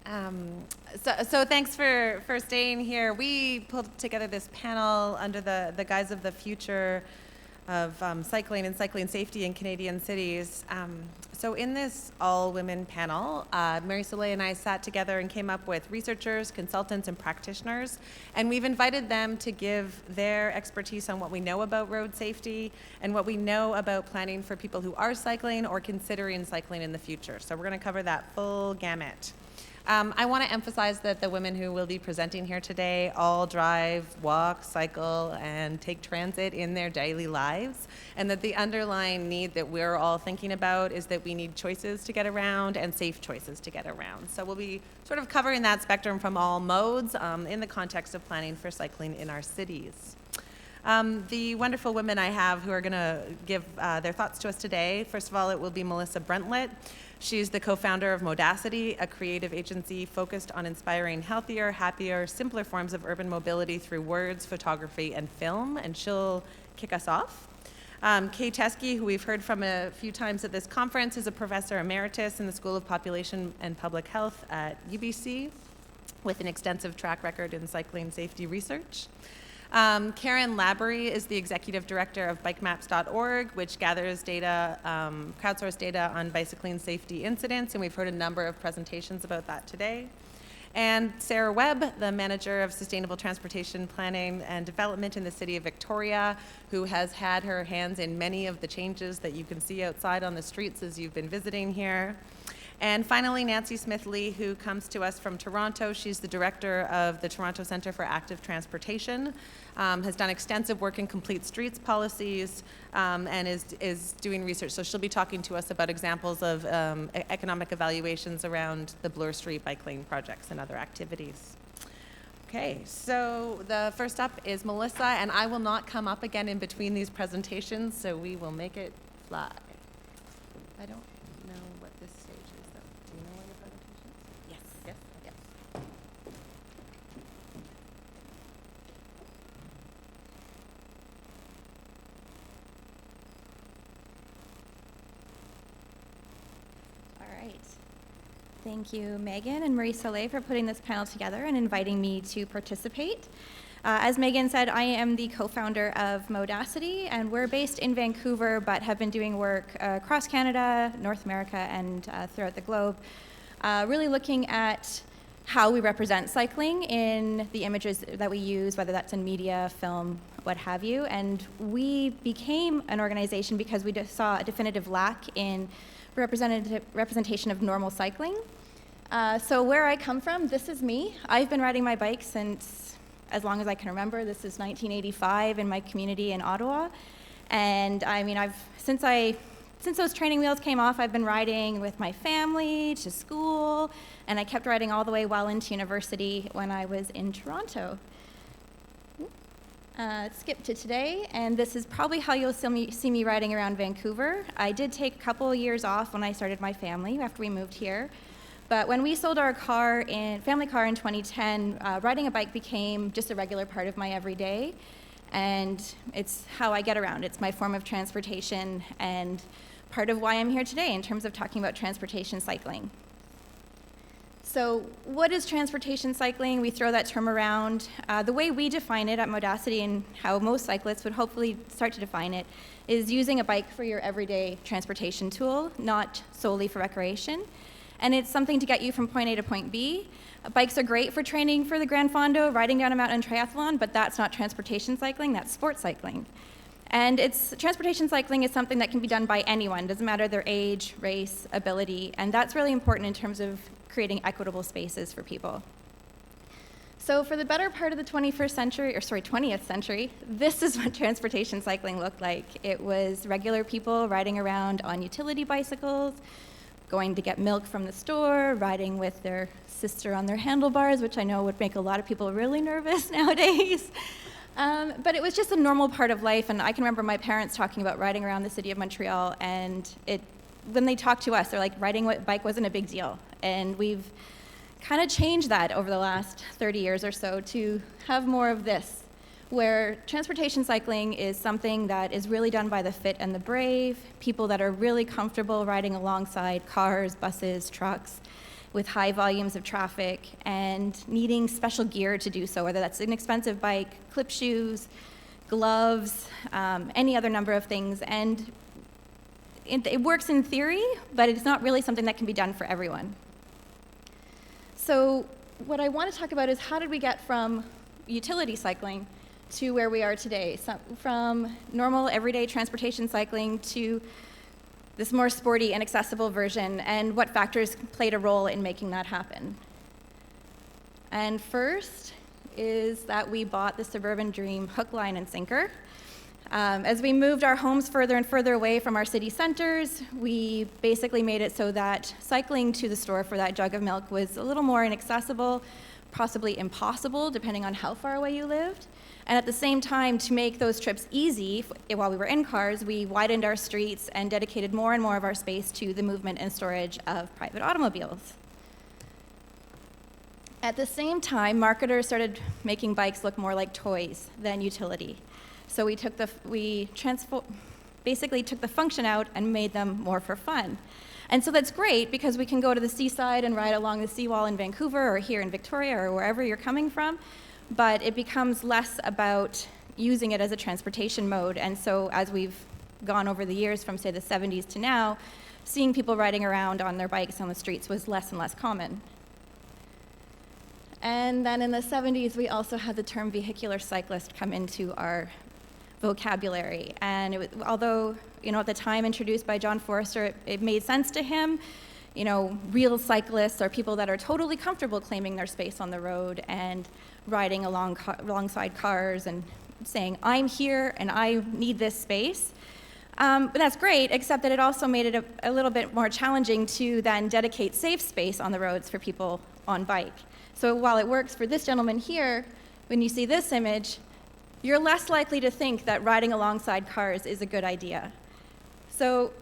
So thanks for staying here. We pulled together this panel under the guise of the future of cycling and cycling safety in Canadian cities. So in this all-women panel, Mary Soleil and I sat together and came up with researchers, consultants, and practitioners, and we've invited them to give their expertise on what we know about road safety and what we know about planning for people who are cycling or considering cycling in the future. So we're going to cover that full gamut. I want to emphasize that the women who will be presenting here today all drive, walk, cycle, and take transit in their daily lives, and that the underlying need that we're all thinking about is that we need choices to get around and safe choices to get around. So we'll be sort of covering that spectrum from all modes in the context of planning for cycling in our cities. The wonderful women I have who are going to give their thoughts to us today, first of all, it will be Melissa Bruntlett. She's the co-founder of Modacity, a creative agency focused on inspiring healthier, happier, simpler forms of urban mobility through words, photography, and film, and she'll kick us off. Kay Teskey, who we've heard from a few times at this conference, is a professor emeritus in the School of Population and Public Health at UBC with an extensive track record in cycling safety research. Karen Laberee is the executive director of bikemaps.org, which gathers data, crowdsourced data on bicycling safety incidents, and we've heard a number of presentations about that today. And Sarah Webb, the manager of sustainable transportation planning and development in the city of Victoria, who has had her hands in many of the changes that you can see outside on the streets as you've been visiting here. And finally, Nancy Smith-Lee, who comes to us from Toronto. She's the director of the Toronto Centre for Active Transportation, has done extensive work in complete streets policies, and is doing research. So she'll be talking to us about examples of economic evaluations around the Bloor Street bike lane projects and other activities. Okay, so the first up is Melissa, and I will not come up again in between these presentations, so we will make it fly. I don't know what this stage is, though. Do you know where your presentation is? Yes. Yes? Yes. All right. Thank you, Megan and Marie Soleil, for putting this panel together and inviting me to participate. As Megan said, I am the co-founder of Modacity, and we're based in Vancouver, but have been doing work across Canada, North America, and throughout the globe, really looking at how we represent cycling in the images that we use, whether that's in media, film, what have you. And we became an organization because we saw a definitive lack in representation of normal cycling. So where I come from, this is me. I've been riding my bike since as long as I can remember. This is 1985 in my community in Ottawa. And I mean, since those training wheels came off, I've been riding with my family to school, and I kept riding all the way well into university when I was in Toronto. Skip to today, and this is probably how you'll see me riding around Vancouver. I did take a couple years off when I started my family after we moved here. But when we sold our family car in 2010, riding a bike became just a regular part of my everyday, and it's how I get around. It's my form of transportation and part of why I'm here today in terms of talking about transportation cycling. So what is transportation cycling? We throw that term around. The way we define it at Modacity, and how most cyclists would hopefully start to define it, is using a bike for your everyday transportation tool, not solely for recreation. And it's something to get you from point A to point B. Bikes are great for training for the Grand Fondo, riding down a mountain triathlon, but that's not transportation cycling, that's sports cycling. And transportation cycling is something that can be done by anyone, doesn't matter their age, race, ability, and that's really important in terms of creating equitable spaces for people. So for the better part of the 20th century, this is what transportation cycling looked like. It was regular people riding around on utility bicycles, going to get milk from the store, riding with their sister on their handlebars, which I know would make a lot of people really nervous nowadays. But it was just a normal part of life, and I can remember my parents talking about riding around the city of Montreal, and when they talked to us, they're like, riding a bike wasn't a big deal. And we've kind of changed that over the last 30 years or so to have more of this, where transportation cycling is something that is really done by the fit and the brave, people that are really comfortable riding alongside cars, buses, trucks, with high volumes of traffic and needing special gear to do so, whether that's an expensive bike, clip shoes, gloves, any other number of things. And it works in theory, but it's not really something that can be done for everyone. So what I want to talk about is how did we get from utility cycling to where we are today, so from normal everyday transportation cycling to this more sporty and accessible version, and what factors played a role in making that happen. And first is that we bought the suburban dream hook, line, and sinker. As we moved our homes further and further away from our city centers, we basically made it so that cycling to the store for that jug of milk was a little more inaccessible, possibly impossible, depending on how far away you lived. And at the same time, to make those trips easy while we were in cars, we widened our streets and dedicated more and more of our space to the movement and storage of private automobiles. At the same time, marketers started making bikes look more like toys than utility. So we basically took the function out and made them more for fun. And so that's great because we can go to the seaside and ride along the seawall in Vancouver or here in Victoria or wherever you're coming from, but it becomes less about using it as a transportation mode. And so as we've gone over the years from, say, the 70s to now, seeing people riding around on their bikes on the streets was less and less common. And then in the 70s, we also had the term vehicular cyclist come into our vocabulary. And although, at the time introduced by John Forrester, it made sense to him. Real cyclists are people that are totally comfortable claiming their space on the road and riding alongside cars and saying, I'm here and I need this space. But that's great, except that it also made it a little bit more challenging to then dedicate safe space on the roads for people on bike. So while it works for this gentleman here, when you see this image, you're less likely to think that riding alongside cars is a good idea. So,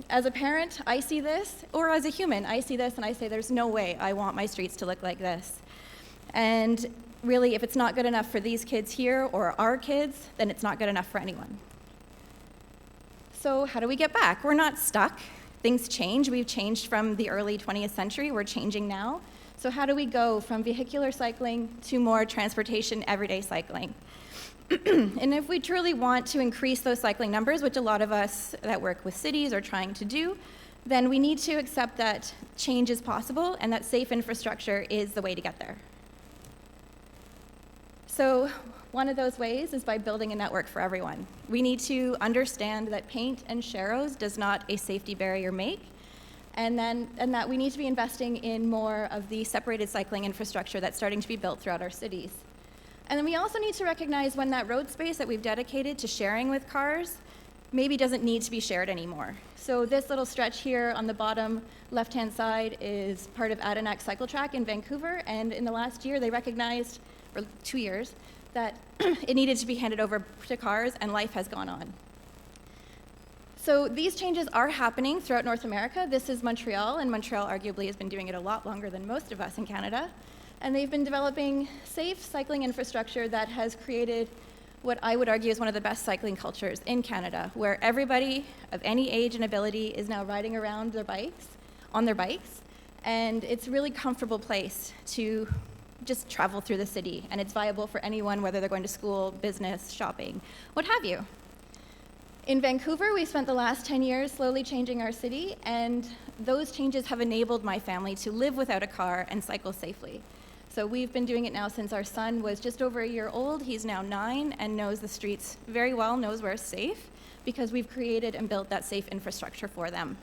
as a parent, I see this, or as a human, I see this and I say, there's no way I want my streets to look like this. And really, if it's not good enough for these kids here or our kids, then it's not good enough for anyone. So how do we get back? We're not stuck. Things change. We've changed from the early 20th century. We're changing now. So how do we go from vehicular cycling to more transportation, everyday cycling? And if we truly want to increase those cycling numbers, which a lot of us that work with cities are trying to do, then we need to accept that change is possible and that safe infrastructure is the way to get there. So one of those ways is by building a network for everyone. We need to understand that paint and sharrows does not a safety barrier make, and that we need to be investing in more of the separated cycling infrastructure that's starting to be built throughout our cities. And then we also need to recognize when that road space that we've dedicated to sharing with cars maybe doesn't need to be shared anymore. So this little stretch here on the bottom left-hand side is part of Adirondack Cycle Track in Vancouver, and in the last year they recognized, or 2 years, that it needed to be handed over to cars, and life has gone on. So these changes are happening throughout North America. This is Montreal, and Montreal arguably has been doing it a lot longer than most of us in Canada. And they've been developing safe cycling infrastructure that has created what I would argue is one of the best cycling cultures in Canada, where everybody of any age and ability is now riding around on their bikes, and it's a really comfortable place to just travel through the city, and it's viable for anyone, whether they're going to school, business, shopping, what have you. In Vancouver, we spent the last 10 years slowly changing our city, and those changes have enabled my family to live without a car and cycle safely. So we've been doing it now since our son was just over a year old. He's now 9 and knows the streets very well, knows where it's safe, because we've created and built that safe infrastructure for them.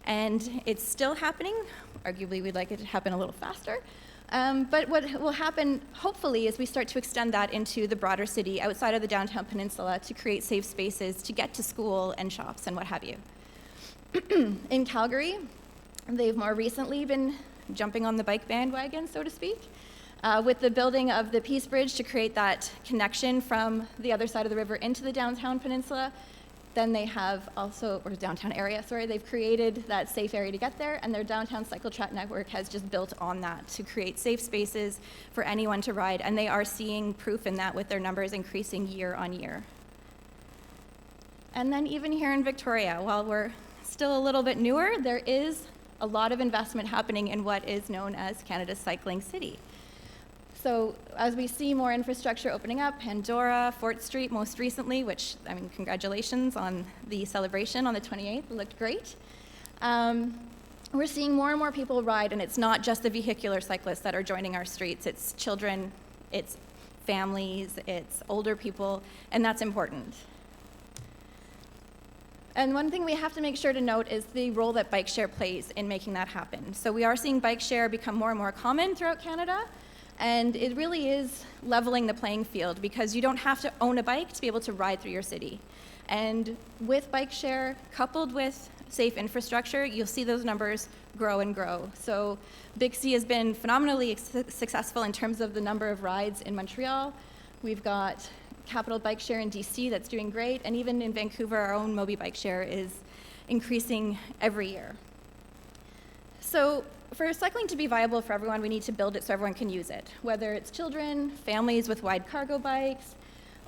And it's still happening. Arguably, we'd like it to happen a little faster. But what will happen, hopefully, is we start to extend that into the broader city outside of the downtown peninsula to create safe spaces to get to school and shops and what have you. In Calgary, they've more recently been jumping on the bike bandwagon, so to speak, with the building of the Peace Bridge to create that connection from the other side of the river into the downtown peninsula. Then they have also, or downtown area, sorry, they've created that safe area to get there, and their downtown cycle track network has just built on that to create safe spaces for anyone to ride, and they are seeing proof in that with their numbers increasing year on year. And then even here in Victoria, while we're still a little bit newer, there is a lot of investment happening in what is known as Canada's cycling city. So as we see more infrastructure opening up, Pandora, Fort Street most recently, which, I mean, congratulations on the celebration on the 28th, it looked great. We're seeing more and more people ride, and it's not just the vehicular cyclists that are joining our streets. It's children, it's families, it's older people, and that's important. And one thing we have to make sure to note is the role that bike share plays in making that happen. So we are seeing bike share become more and more common throughout Canada, and it really is leveling the playing field because you don't have to own a bike to be able to ride through your city. And with bike share, coupled with safe infrastructure, you'll see those numbers grow and grow. So Big C has been phenomenally successful in terms of the number of rides in Montreal. We've got Capital Bike Share in DC that's doing great, and even in Vancouver, our own Mobi Bike Share is increasing every year. So for cycling to be viable for everyone, we need to build it so everyone can use it, whether it's children, families with wide cargo bikes,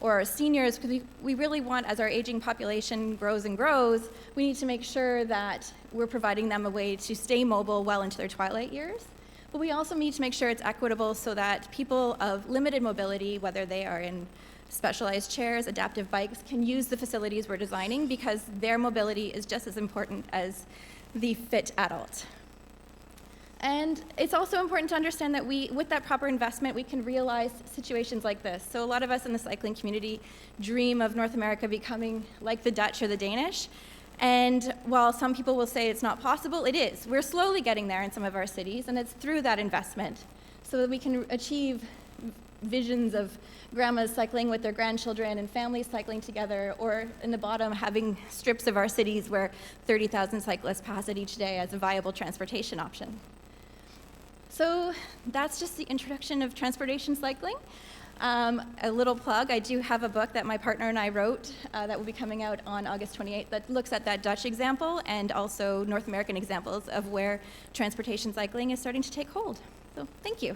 or seniors, because we really want, as our aging population grows and grows, we need to make sure that we're providing them a way to stay mobile well into their twilight years. But we also need to make sure it's equitable so that people of limited mobility, whether they are in specialized chairs, adaptive bikes, can use the facilities we're designing because their mobility is just as important as the fit adult. And it's also important to understand that with that proper investment, we can realize situations like this. So a lot of us in the cycling community dream of North America becoming like the Dutch or the Danish. And while some people will say it's not possible, it is. We're slowly getting there in some of our cities, and it's through that investment so that we can achieve visions of grandmas cycling with their grandchildren and families cycling together, or in the bottom, having strips of our cities where 30,000 cyclists pass it each day as a viable transportation option. So that's just the introduction of transportation cycling. A little plug, I do have a book that my partner and I wrote that will be coming out on August 28th that looks at that Dutch example and also North American examples of where transportation cycling is starting to take hold. So thank you.